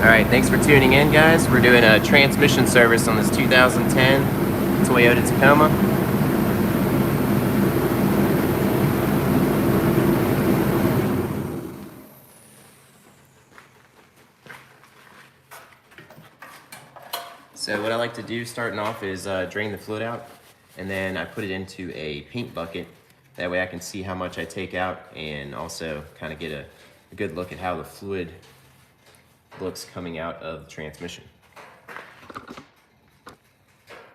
Alright, thanks for tuning in, guys. We're doing a transmission service on this 2010 Toyota Tacoma. So what I like to do starting off is drain the fluid out, and then I put it into a paint bucket. That way I can see how much I take out and also kind of get a good look at how the fluid looks coming out of the transmission.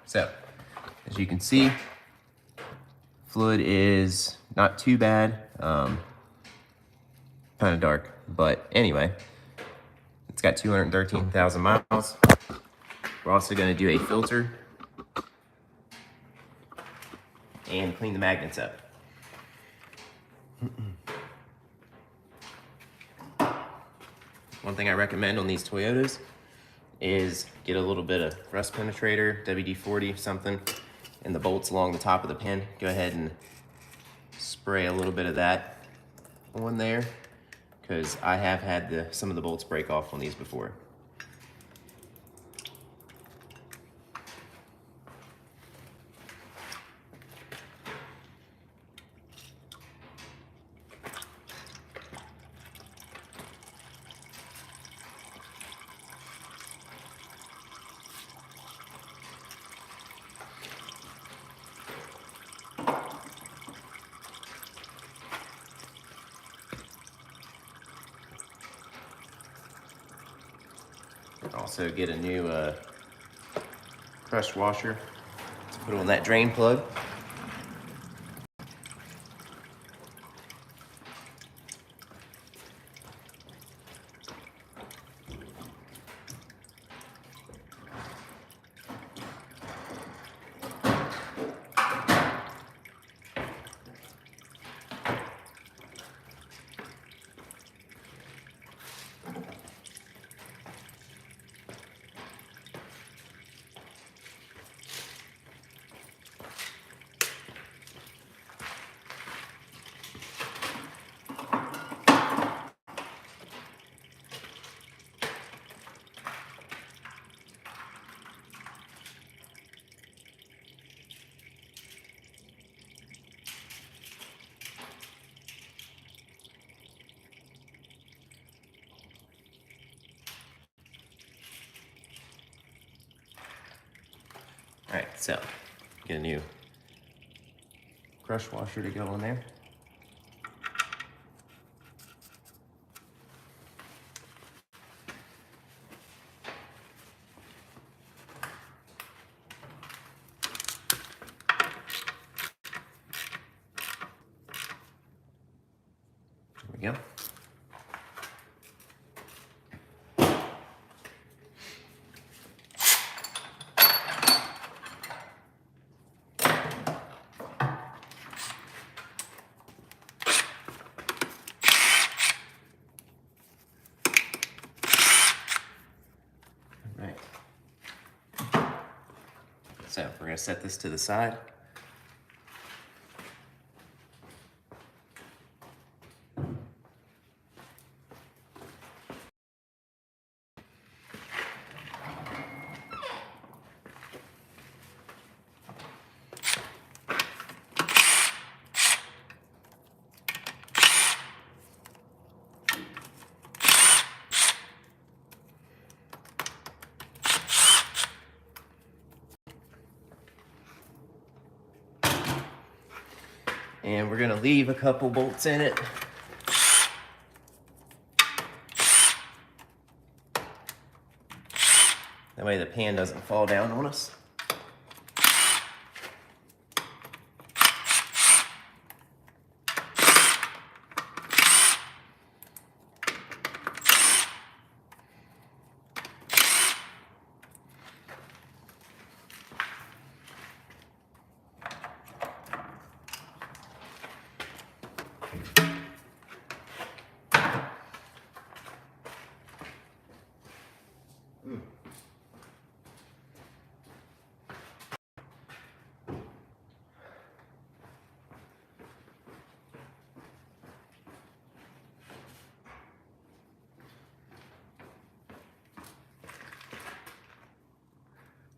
So, as you can see, fluid is not too bad, kind of dark, but anyway, it's got 213,000 miles. We're also going to do a filter and clean the magnets up. One thing I recommend on these Toyotas is get a little bit of rust penetrator, WD-40, something, and the bolts along the top of the pin. Go ahead and spray a little bit of that on there, because I have had some of the bolts break off on these before. Also get a new crush washer to put on that drain plug. All right, so get a new crush washer to go in there. There we go. So we're going to set this to the side. And we're gonna leave a couple bolts in it. That way the pan doesn't fall down on us.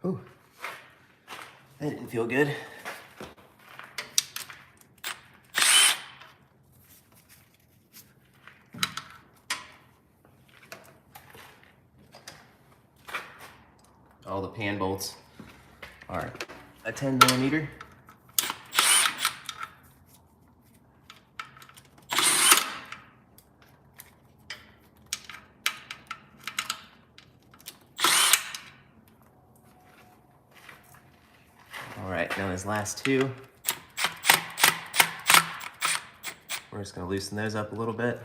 Ooh, that didn't feel good. All the pan bolts are a 10mm. All right, now these last two, we're just gonna loosen those up a little bit.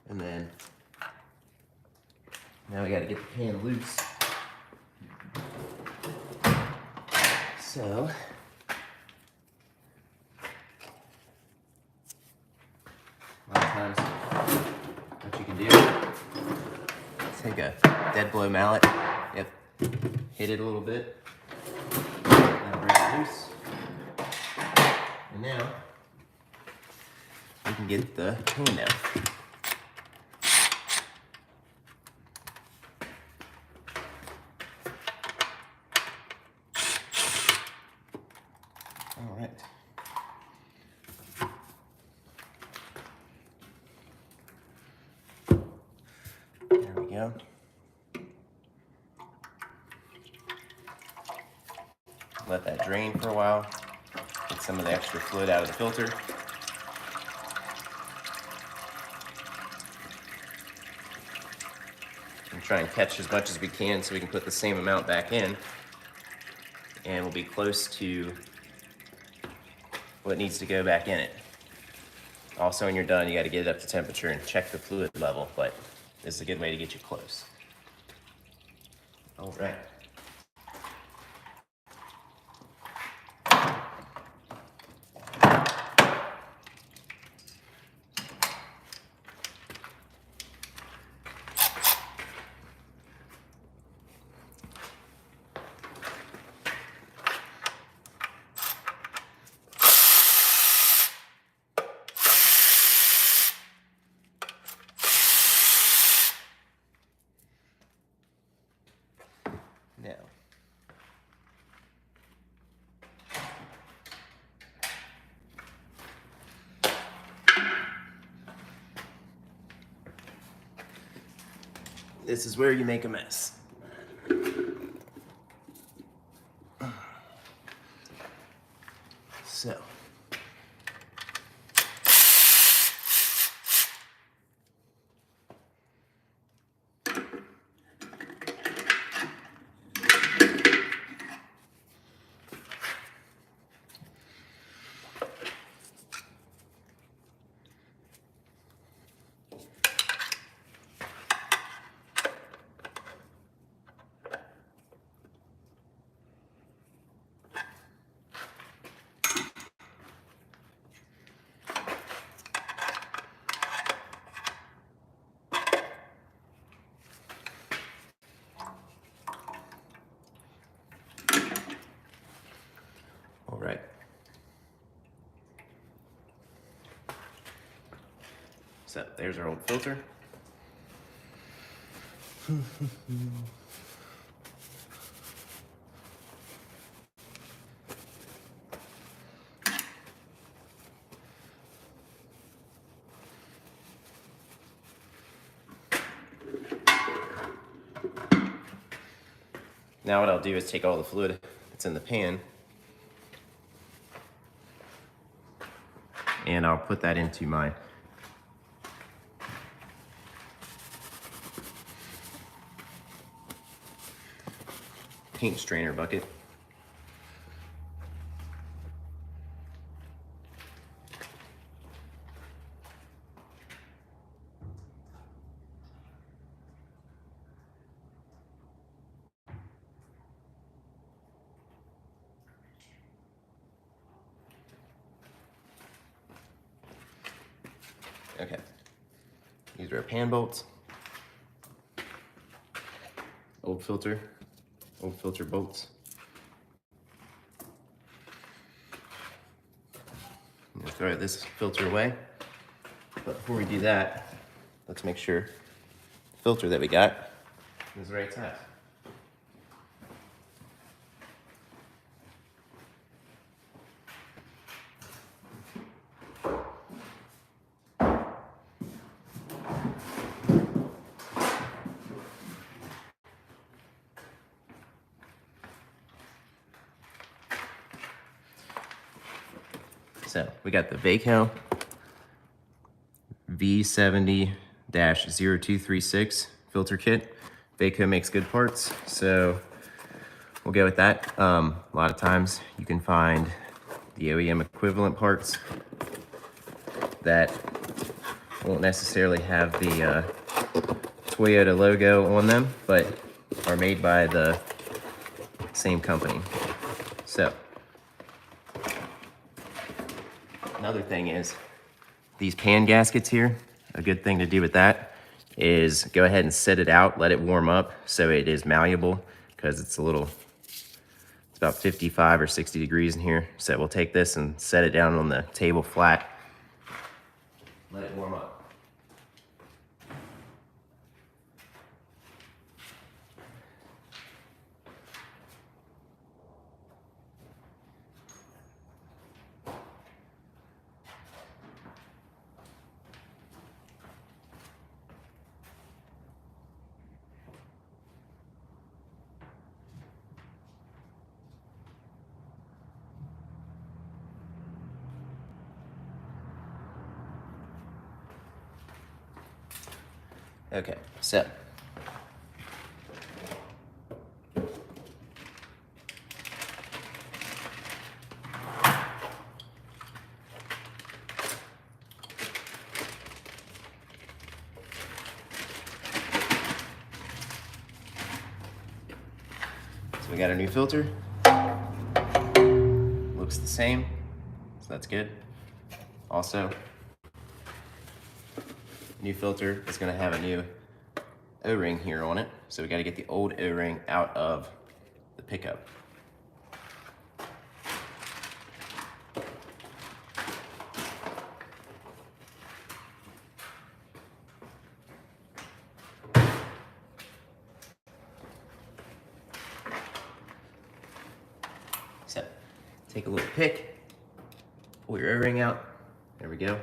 And then, now we gotta get the pan loose. So, a lot of times, what you can do, take a dead blow mallet, yep, hit it a little bit, that'll break it loose. And now, we can get the pan down. All right. There we go. Let that drain for a while. Get some of the extra fluid out of the filter. And try and catch as much as we can so we can put the same amount back in. And we'll be close to what needs to go back in it. Also, when you're done, you got to get it up to temperature and check the fluid level, but this is a good way to get you close. All right. Now, this is where you make a mess. So, all right. So there's our old filter. Now what I'll do is take all the fluid that's in the pan and I'll put that into my paint strainer bucket. Okay, these are our pan bolts. Old filter bolts. I'm gonna throw this filter away. But before we do that, let's make sure the filter that we got is the right size. So we got the Vaco V70-0236 filter kit. Vaco makes good parts, so we'll go with that. A lot of times you can find the OEM equivalent parts that won't necessarily have the Toyota logo on them, but are made by the same company. So another thing is these pan gaskets here, a good thing to do with that is go ahead and set it out, let it warm up so it is malleable, because it's about 55 or 60 degrees in here. So we'll take this and set it down on the table flat, let it warm up. Okay, so we got a new filter. Looks the same, so that's good. Also, new filter is going to have a new O-ring here on it, so we got to get the old O-ring out of the pickup. So take a little pick, pull your O-ring out. There we go.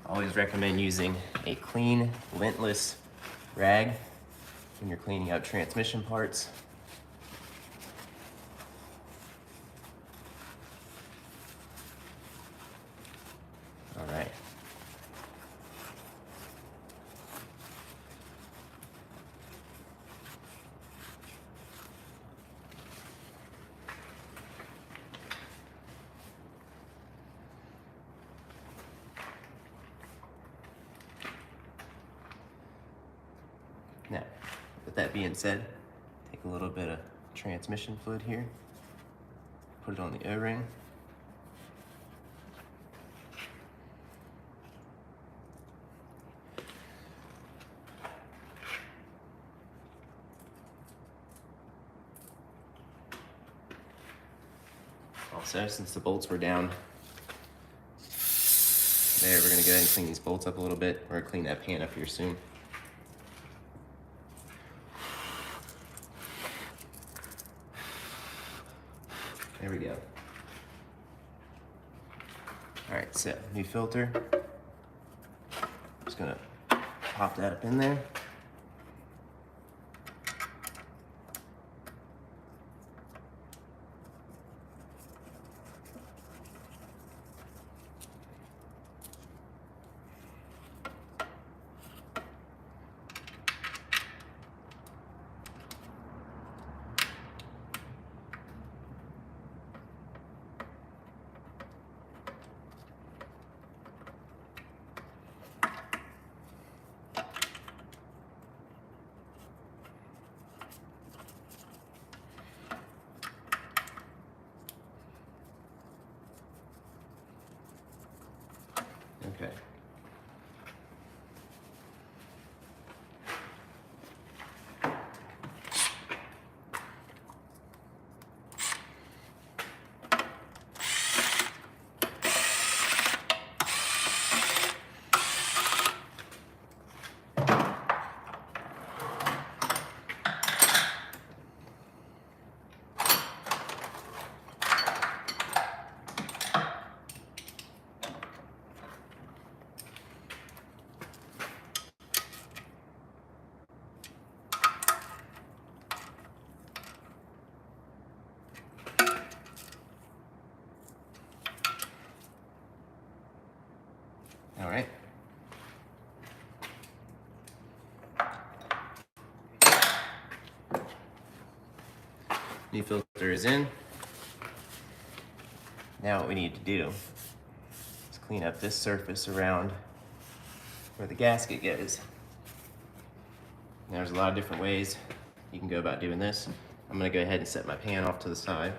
Always recommend using a clean, lintless rag when you're cleaning out transmission parts. All right. Now, with that being said, take a little bit of transmission fluid here, put it on the O-ring. Also, since the bolts were down there, we're gonna go ahead and clean these bolts up a little bit. We're gonna clean that pan up here soon. There we go. All right, so new filter. Just gonna pop that up in there. Okay. All right. New filter is in. Now what we need to do is clean up this surface around where the gasket goes. Now, there's a lot of different ways you can go about doing this. I'm gonna go ahead and set my pan off to the side.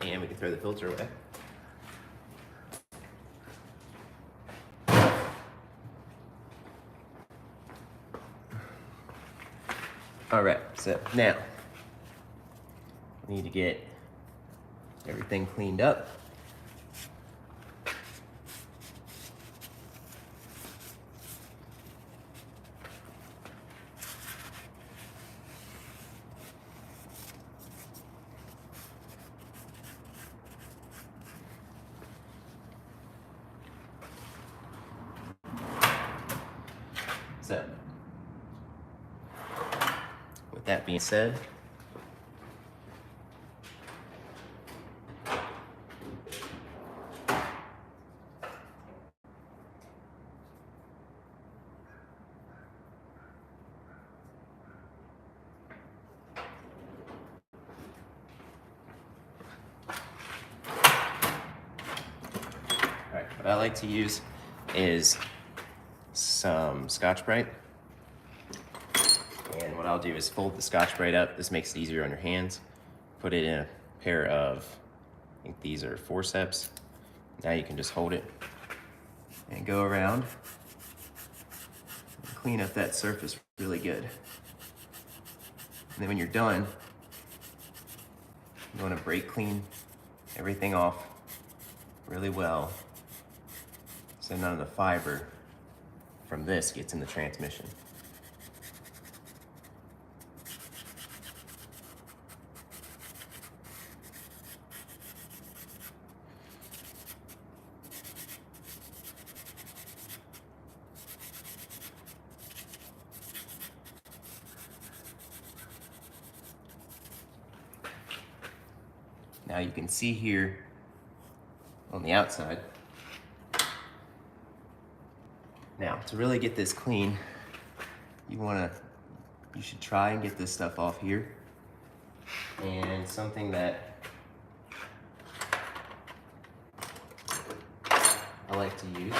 And we can throw the filter away. All right, so now we need to get everything cleaned up. So, with that being said, what I like to use is some Scotch-Brite. And what I'll do is fold the Scotch-Brite up. This makes it easier on your hands. Put it in a pair of, I think these are forceps. Now you can just hold it and go around and clean up that surface really good. And then when you're done, you want to brake clean everything off really well so none of the fiber from this gets in the transmission. Now you can see here on the outside. Now, to really get this clean, you should try and get this stuff off here. And something that I like to use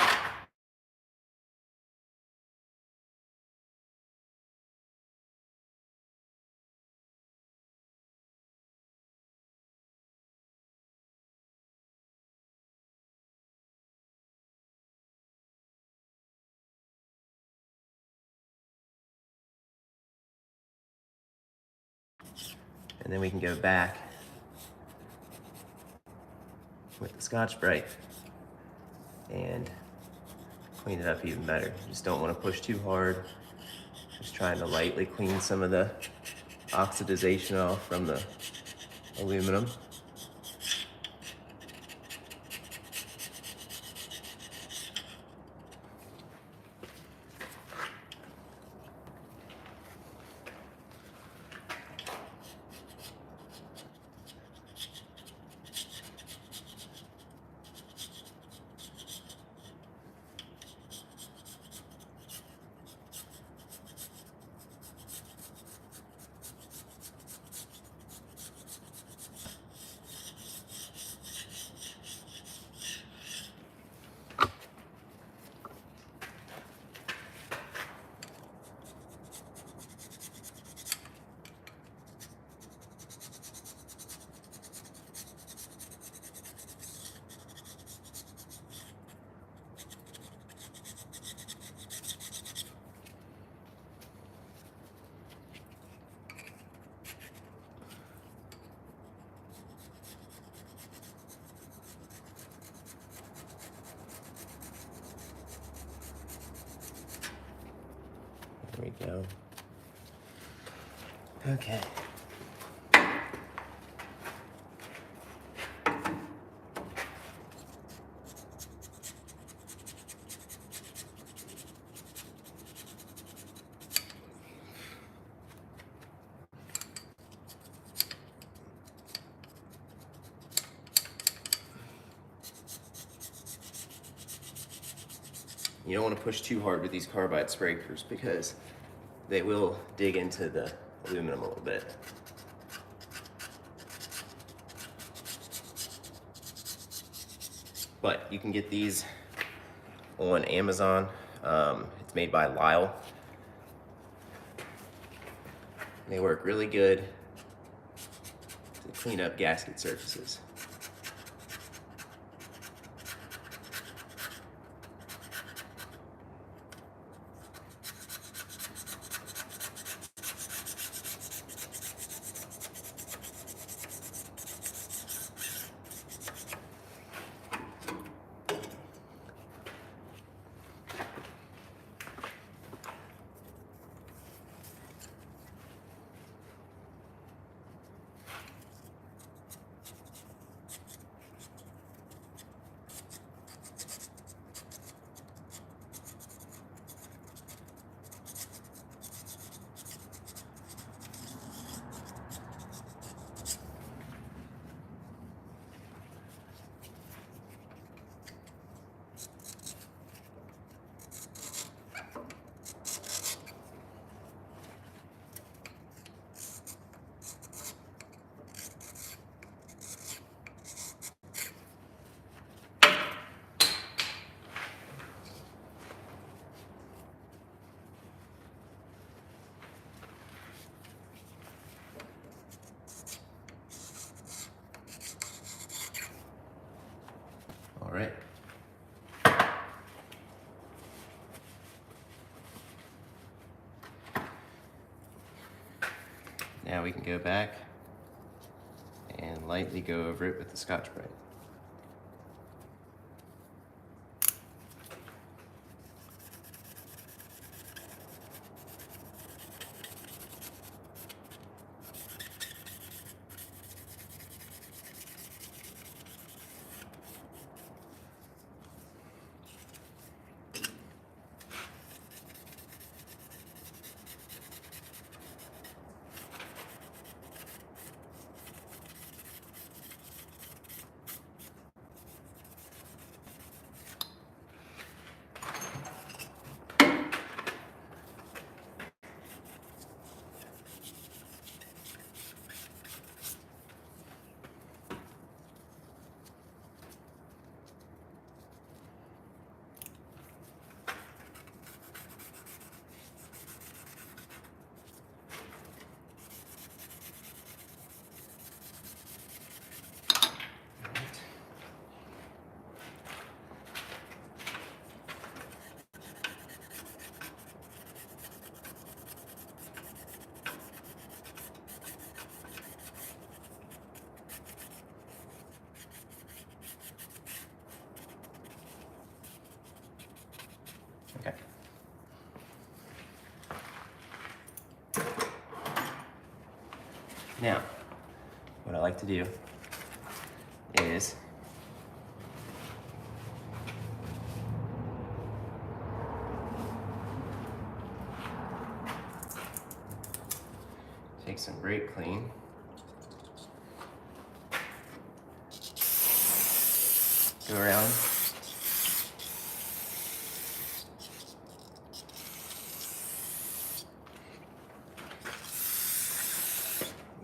and then we can go back with the Scotch-Brite and clean it up even better. You just don't want to push too hard. Just trying to lightly clean some of the oxidization off from the aluminum. There we go. Okay. You don't want to push too hard with these carbide scrapers because they will dig into the aluminum a little bit. But you can get these on Amazon. It's made by Lyle. They work really good to clean up gasket surfaces. All right. Now we can go back and lightly go over it with the Scotch-Brite. Now, what I like to do is take some brake clean, go around,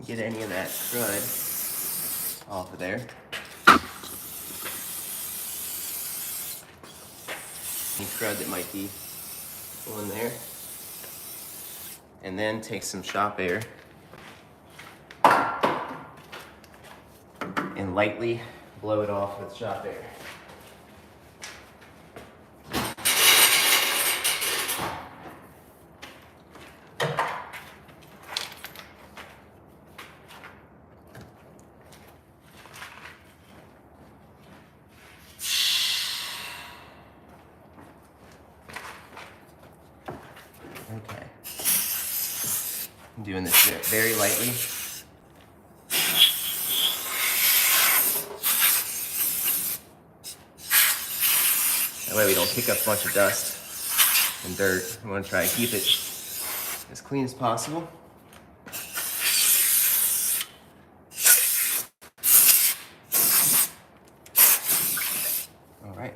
get any of that crud off of there. Any crud that might be on there. And then take some shop air and lightly blow it off with shop air. Okay. I'm doing this very lightly. That way we don't kick up a bunch of dust and dirt. We want to try and keep it as clean as possible. All right.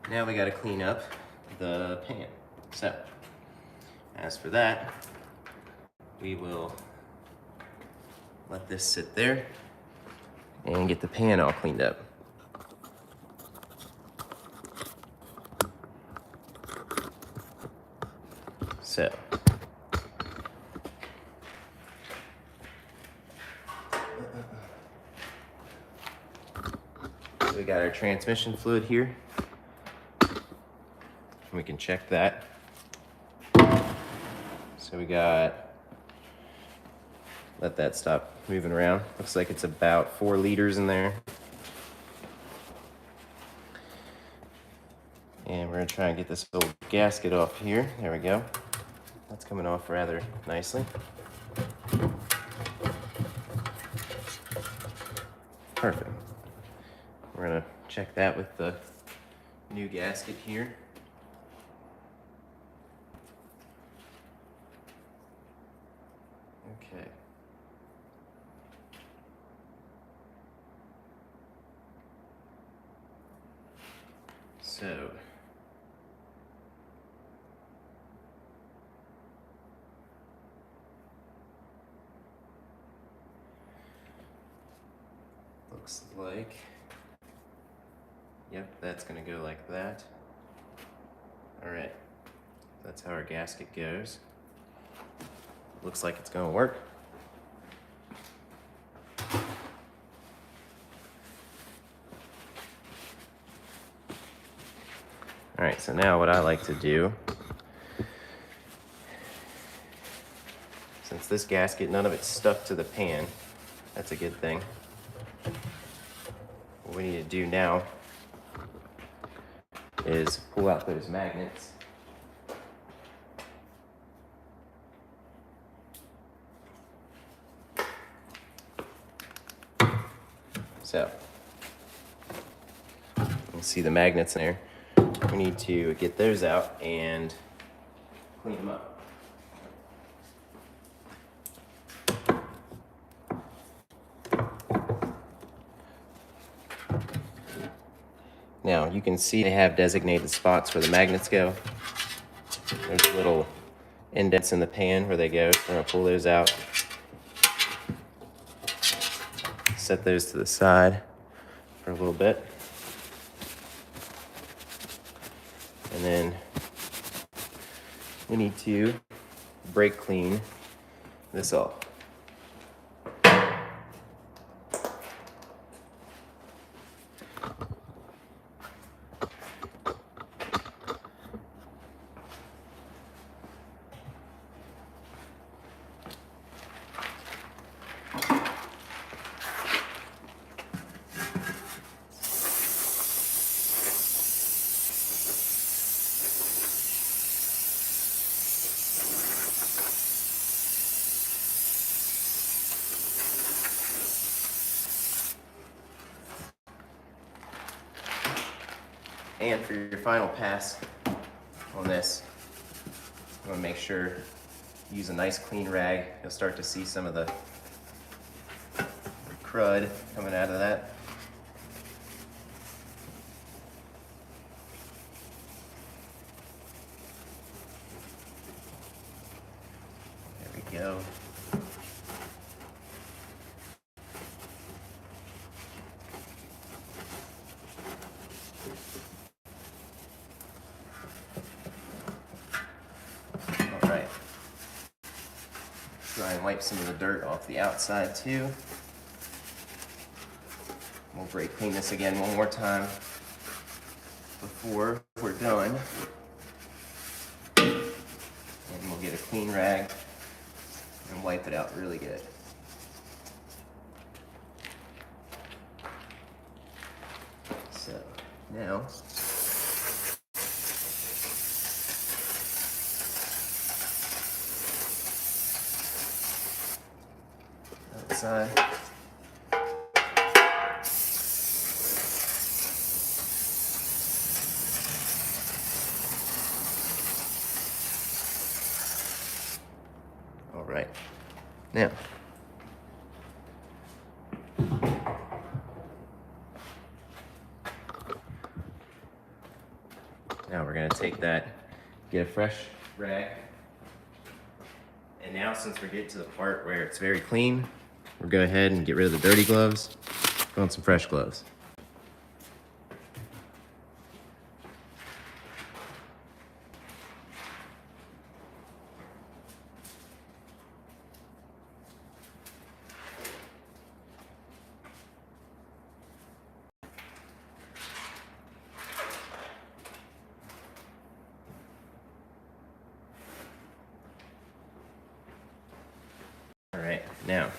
Now we got to clean up the pan. So, as for that, we will let this sit there and get the pan all cleaned up. So, we got our transmission fluid here. We can check that. So we got, let that stop moving around. Looks like it's about 4 liters in there. And we're gonna try and get this old gasket off here. There we go. That's coming off rather nicely. Perfect. We're gonna check that with the new gasket here. Okay. So, looks like, yep, that's gonna go like that. All right, that's how our gasket goes. Looks like it's gonna work. All right, so now what I like to do, since this gasket, none of it's stuck to the pan, that's a good thing. What we need to do now is pull out those magnets. So, you can see the magnets in there. We need to get those out and clean them up. Now, you can see they have designated spots where the magnets go. There's little indents in the pan where they go. We're gonna pull those out. Set those to the side for a little bit. And then we need to brake clean this off. And for your final pass on this, you want to make sure you use a nice clean rag. You'll start to see some of the crud coming out of that. There we go. All right. Try and wipe some of the dirt off the outside too. We'll brake clean this again one more time before we're done. And we'll get a clean rag and wipe it out really good. So now, outside. All right, now, we're gonna take that, get a fresh rag, and now since we're getting to the part where it's very clean, we'll go ahead and get rid of the dirty gloves, put on some fresh gloves. All right, now,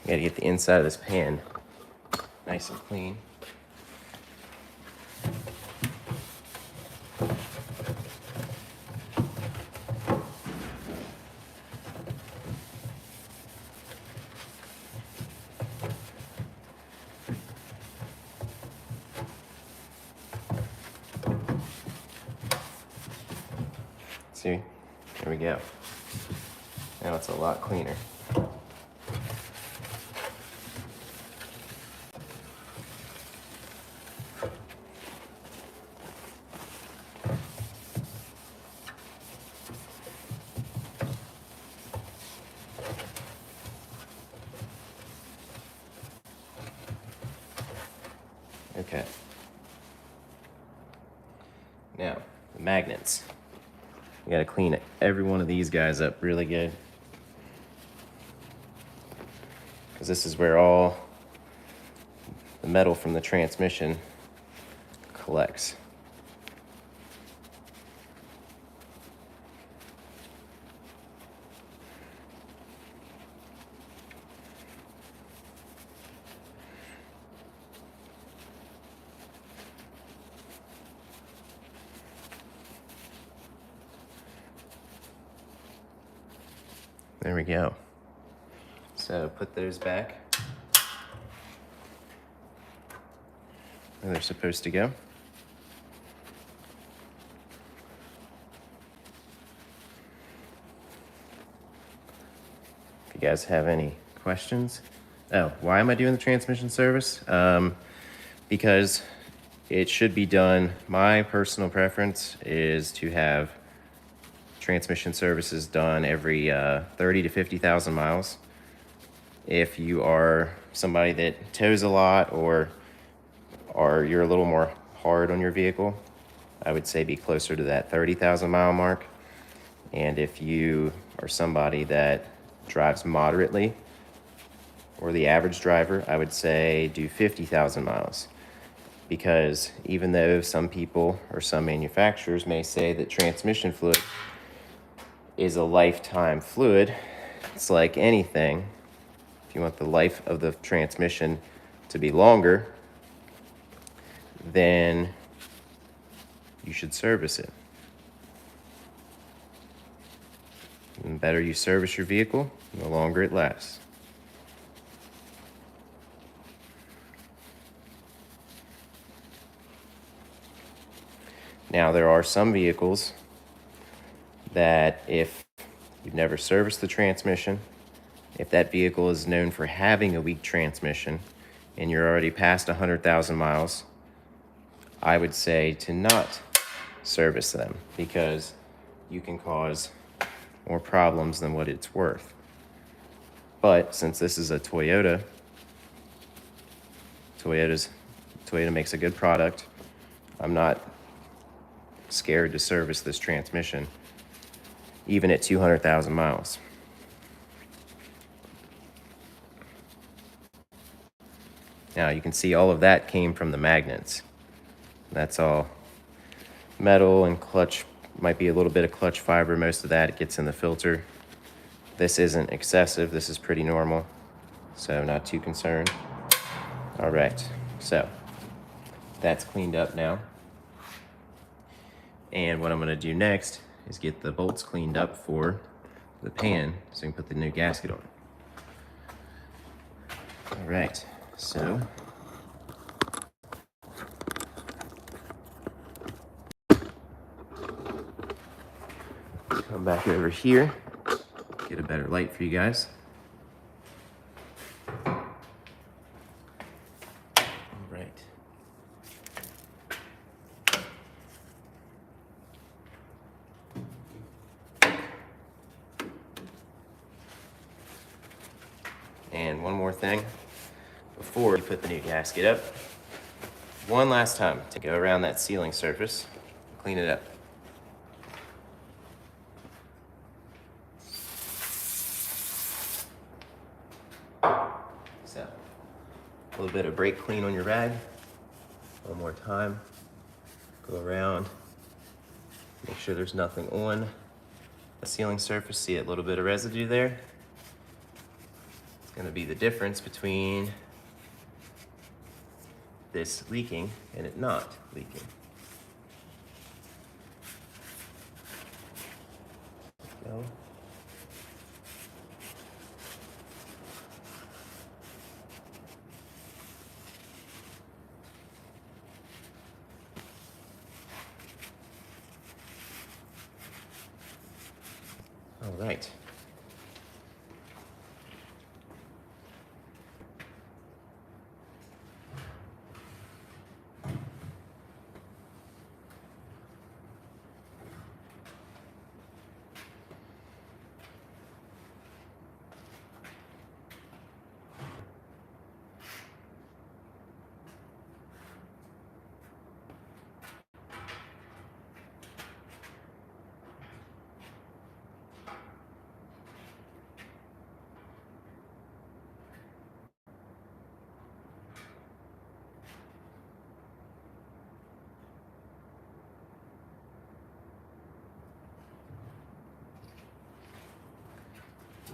we gotta get the inside of this pan nice and clean. See, there we go. Now it's a lot cleaner. Okay. Now, the magnets. You gotta clean every one of these guys up really good, because this is where all the metal from the transmission collects. There we go. So put those back where they're supposed to go. If you guys have any questions. Oh, why am I doing the transmission service? Because it should be done. My personal preference is to have transmission services done every 30 to 50,000 miles. If you are somebody that tows a lot, or you're a little more hard on your vehicle, I would say be closer to that 30,000 mile mark. And if you are somebody that drives moderately, or the average driver, I would say do 50,000 miles. Because even though some people or some manufacturers may say that transmission fluid is a lifetime fluid, it's like anything. If you want the life of the transmission to be longer, then you should service it. The better you service your vehicle, the longer it lasts. Now, there are some vehicles that if you've never serviced the transmission, if that vehicle is known for having a weak transmission and you're already past 100,000 miles, I would say to not service them because you can cause more problems than what it's worth. But since this is a Toyota makes a good product, I'm not scared to service this transmission, even at 200,000 miles. Now you can see all of that came from the magnets. That's all metal and clutch, might be a little bit of clutch fiber. Most of that gets in the filter. This isn't excessive, this is pretty normal, so not too concerned. All right, so that's cleaned up now. And what I'm gonna do next is get the bolts cleaned up for the pan so we can put the new gasket on. All right, so come back over here, get a better light for you guys. All right. And one more thing, before you put the new gasket up, one last time to go around that sealing surface, clean it up. So, a little bit of brake clean on your rag. One more time, go around, make sure there's nothing on the sealing surface. See a little bit of residue there? It's gonna be the difference between this leaking and it not leaking. Go. All right.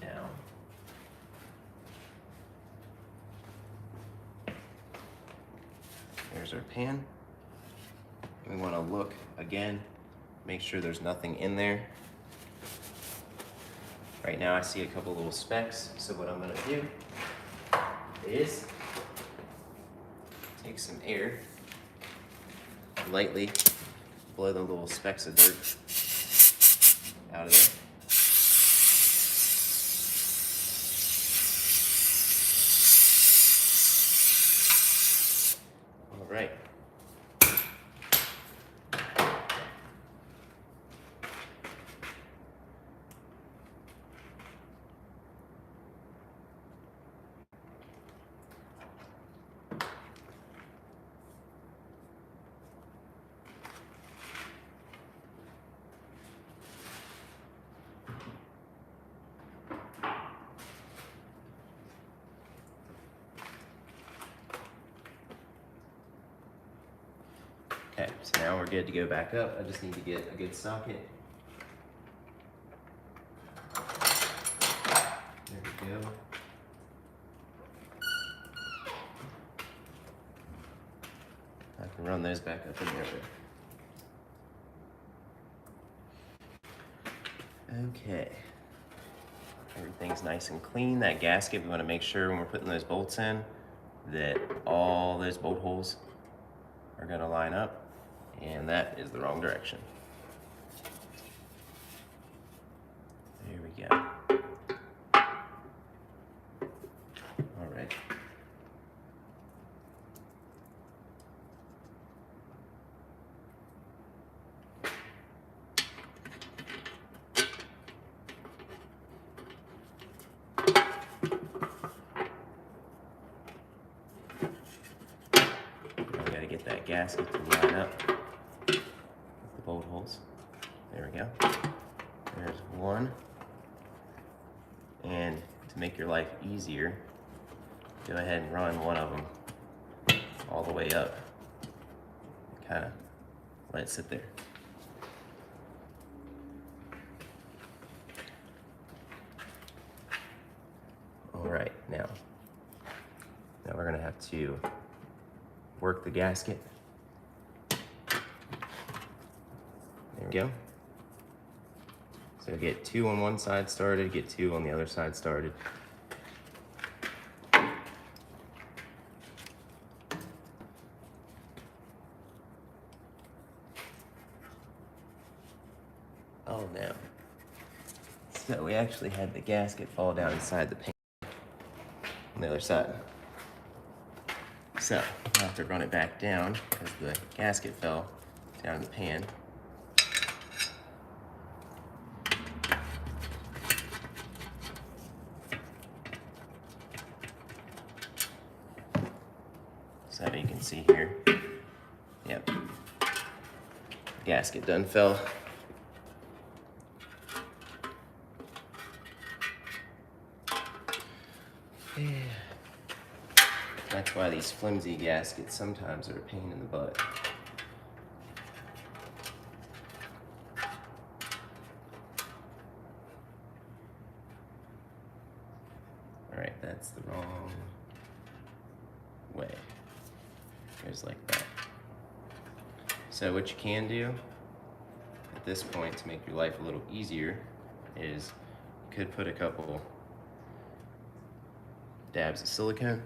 Now, there's our pan. We want to look again, make sure there's nothing in there. Right now I see a couple little specks, so what I'm going to do is take some air, lightly blow the little specks of dirt out of there. All right. Okay, so now we're good to go back up. I just need to get a good socket. There we go. I can run those back up in there. Okay. Everything's nice and clean. That gasket, we want to make sure when we're putting those bolts in that all those bolt holes are going to line up. And that is the wrong direction. There we go. All right. I gotta get that gasket to line up with the bolt holes. There we go. There's one. And to make your life easier, go ahead and run one of them all the way up. Kind of let it sit there. All right, now we're gonna have to work the gasket. There we go. So get 2 on one side started, get 2 on the other side started. Oh no. So we actually had the gasket fall down inside the pan on the other side. So I'll have to run it back down because the gasket fell down in the pan. So you can see here, yep, gasket done fell. Yeah. That's why these flimsy gaskets sometimes are a pain in the butt. All right, that's the wrong way. Goes like that. So what you can do at this point to make your life a little easier is you could put a couple dabs of silicone.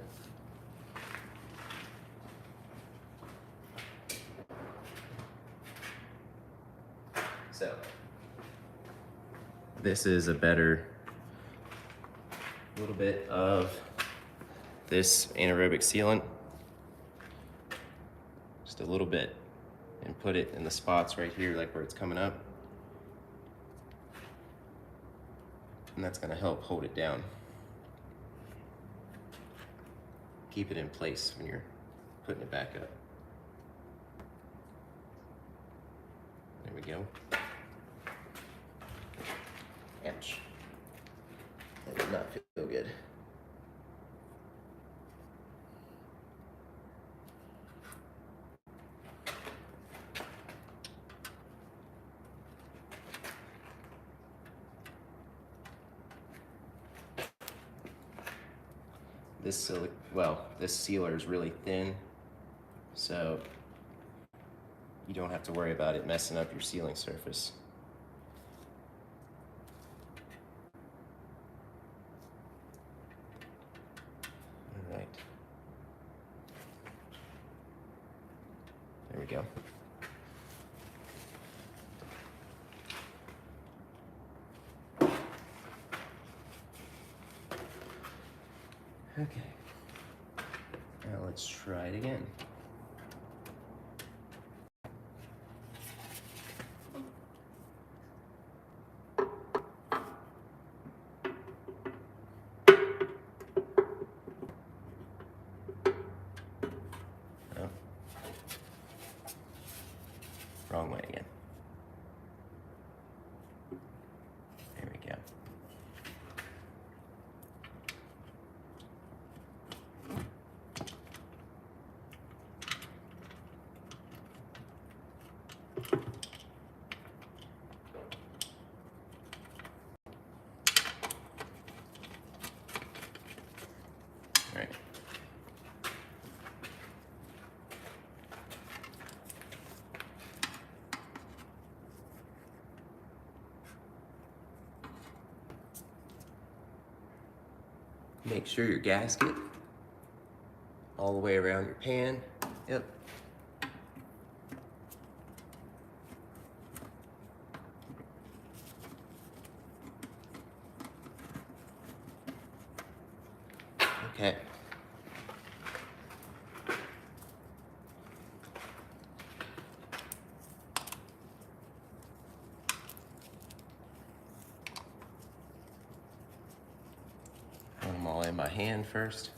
So this is a better little bit of this anaerobic sealant, just a little bit, and put it in the spots right here, like where it's coming up. And that's gonna help hold it down. Keep it in place when you're putting it back up. There we go. Ouch. That did not feel good. This sealer is really thin, so you don't have to worry about it messing up your sealing surface. All right. There we go. Okay. Now let's try it again. Oh. Wrong way again. There we go. All right. Make sure your gasket all the way around your pan. Yep. Okay. Put them all in by hand first.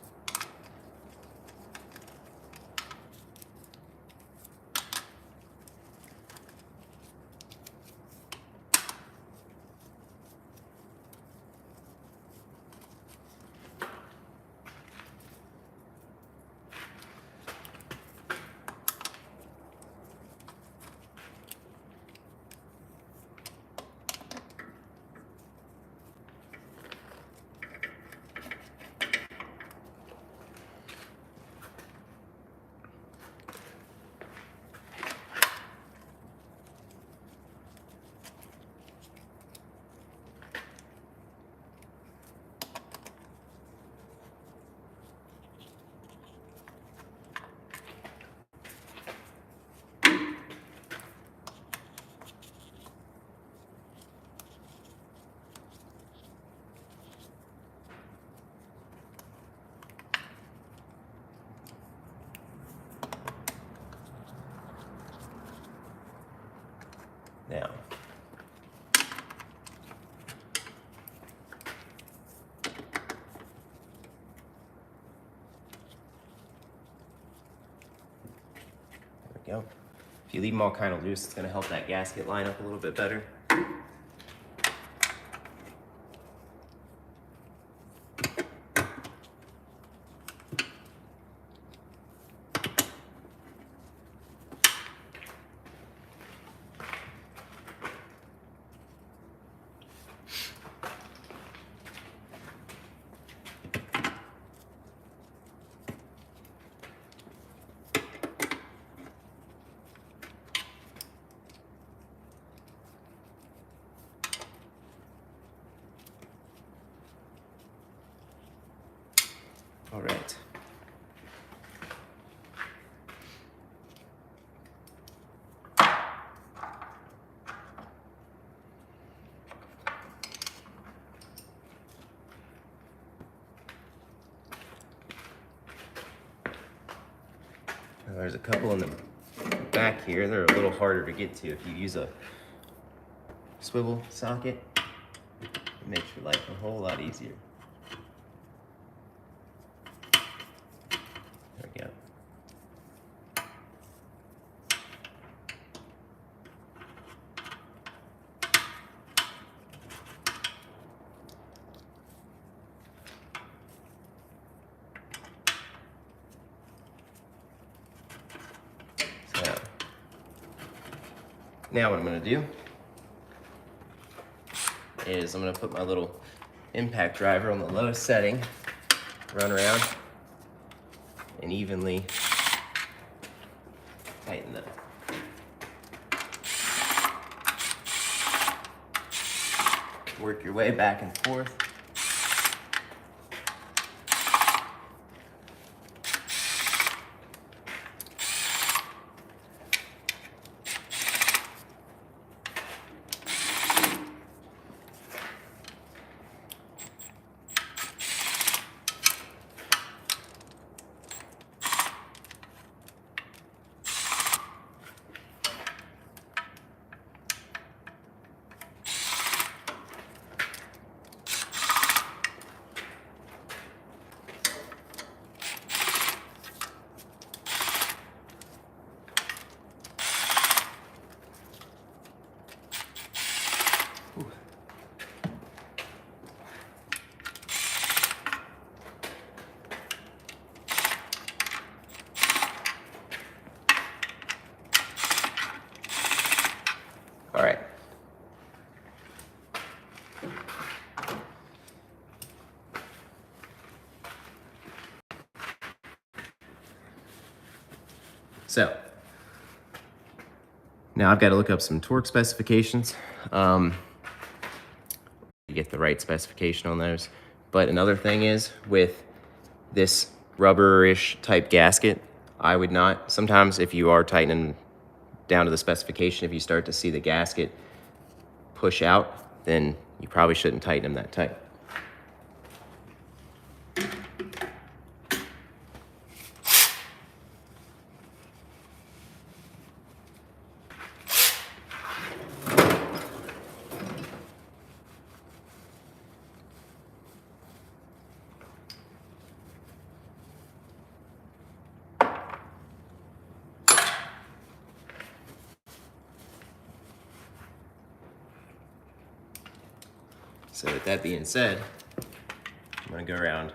Now, there we go. If you leave them all kind of loose, it's going to help that gasket line up a little bit better. All right. Now, there's a couple in the back here. They're a little harder to get to if you use a swivel socket. It makes your life a whole lot easier. There we go. So, now what I'm going to do is I'm going to put my little impact driver on the lowest setting, run around, and evenly tighten them. Work your way back and forth. All right. So now I've got to look up some torque specifications. Get the right specification on those. But another thing is with this rubber-ish type gasket, I would not, sometimes if you are tightening down to the specification, if you start to see the gasket push out, then you probably shouldn't tighten them that tight. So with that being said, I'm gonna go around.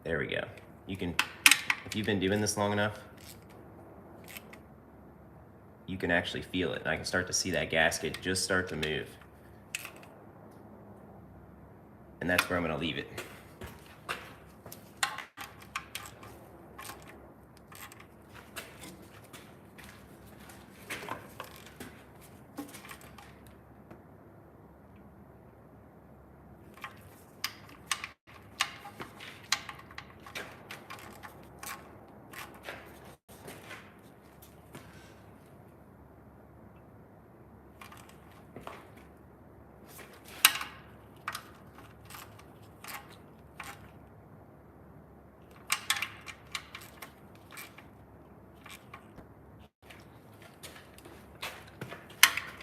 There we go. You can, if you've been doing this long enough, you can actually feel it. And I can start to see that gasket just start to move. And that's where I'm gonna leave it.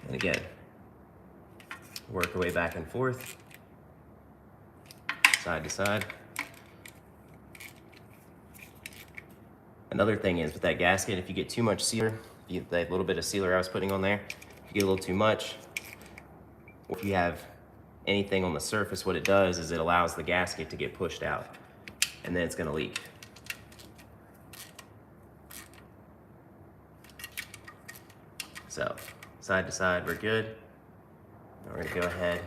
And again, work our way back and forth, side to side. Another thing is with that gasket, if you get too much sealer, that little bit of sealer I was putting on there, if you get a little too much, or if you have anything on the surface, what it does is it allows the gasket to get pushed out, and then it's gonna leak. So, side to side, we're good. Now we're gonna go ahead,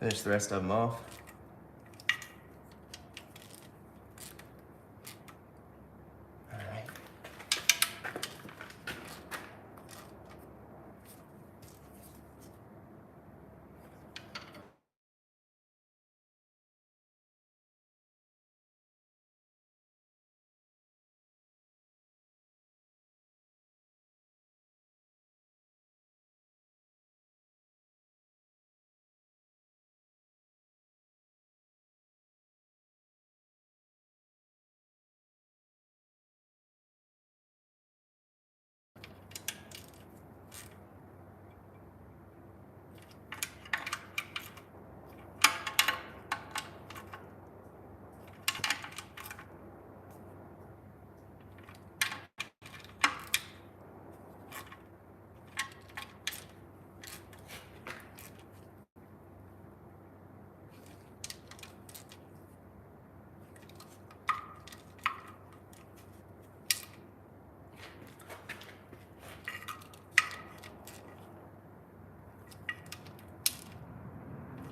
finish the rest of them off. All right.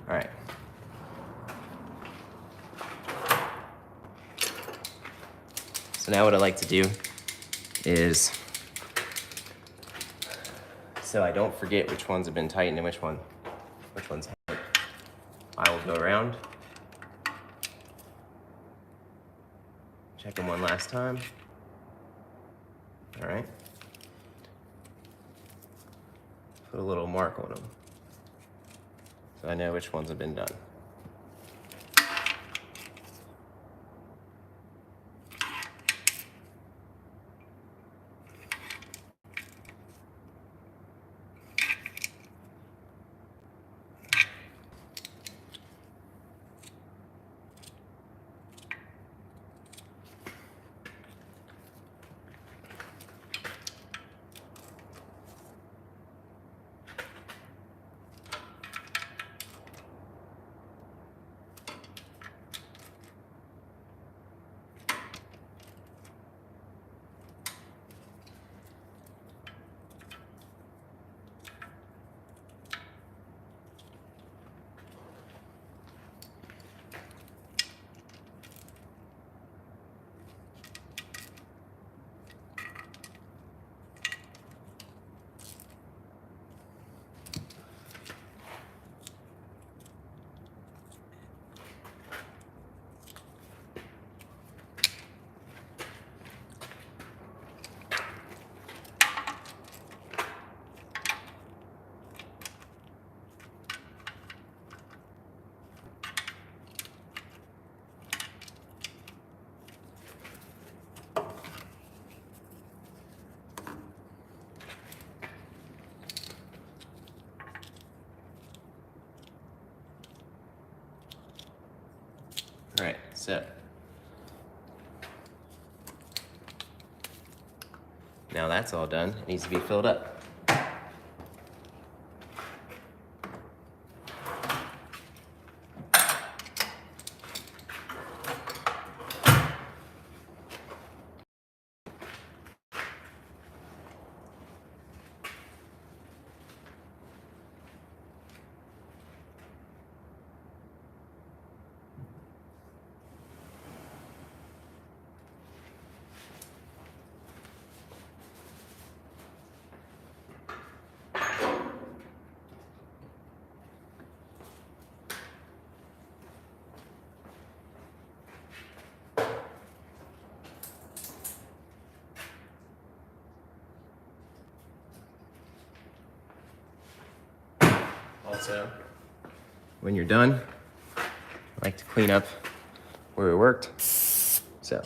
All right. So now what I like to do is, so I don't forget which ones have been tightened and which ones haven't, I will go around, check them one last time. All right. Put a little mark on them, so I know which ones have been done. All right, so now that's all done. It needs to be filled up. Also, when you're done, I like to clean up where it worked. So.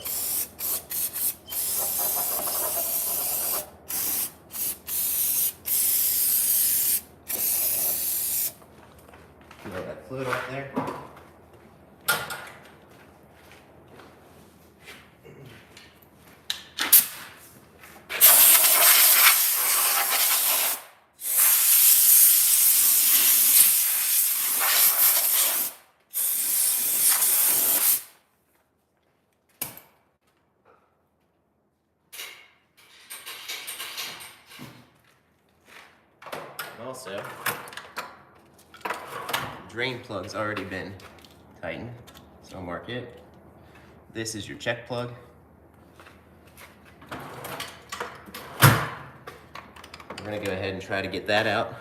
Throw that fluid off there. Also, drain plug's already been tightened, so I'll mark it. This is your check plug. We're gonna go ahead and try to get that out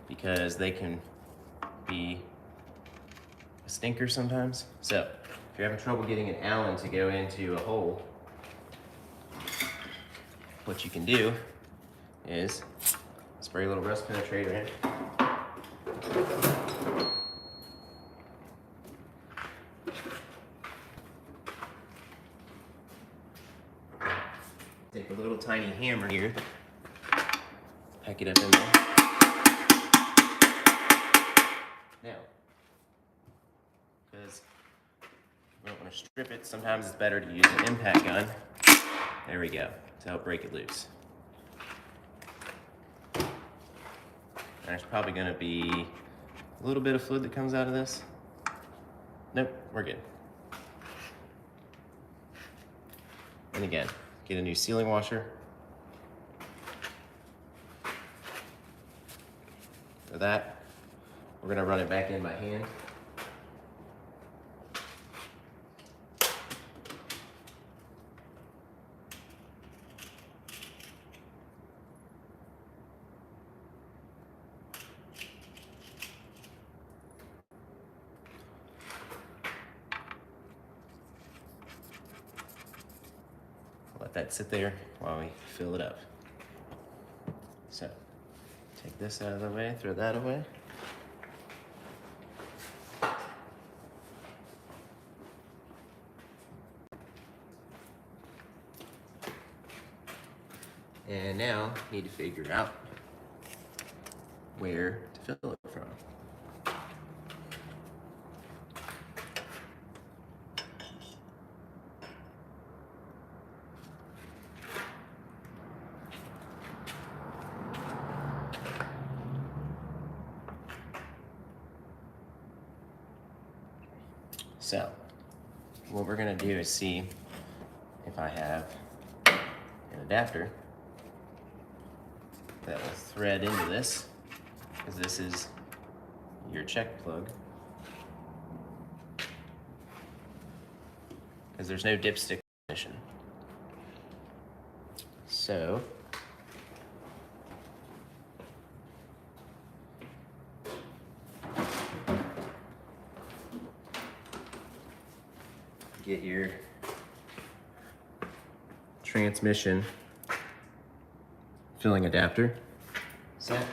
because they can be a stinker sometimes. So if you're having trouble getting an Allen to go into a hole, what you can do is spray a little rust penetrator in. Take a little tiny hammer here, pack it up in there. Now, because we don't want to strip it, sometimes it's better to use an impact gun. There we go, to help break it loose. There's probably going to be a little bit of fluid that comes out of this. Nope, we're good. And again, get a new sealing washer. For that, we're going to run it back in by hand. Let that sit there while we fill it up. So, take this out of the way, throw that away. And now, need to figure out where to fill it from. So, what we're gonna do is see if I have an adapter that will thread into this, because this is your check plug. Because there's no dipstick ignition. So, get your transmission filling adapter set.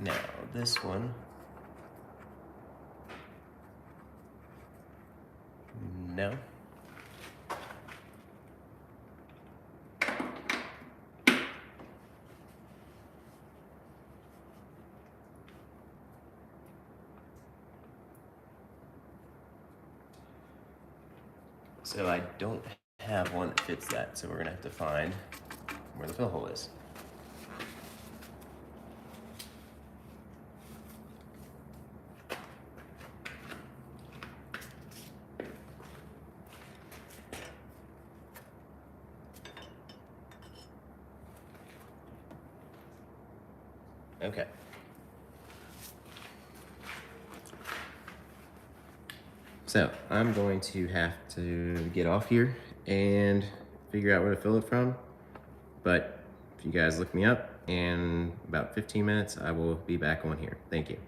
Now, this one, no. So I don't have one that fits that, so we're gonna have to find where the fill hole is. Okay. So I'm going to have to get off here and figure out where to fill it from. But if you guys look me up, in about 15 minutes, I will be back on here. Thank you.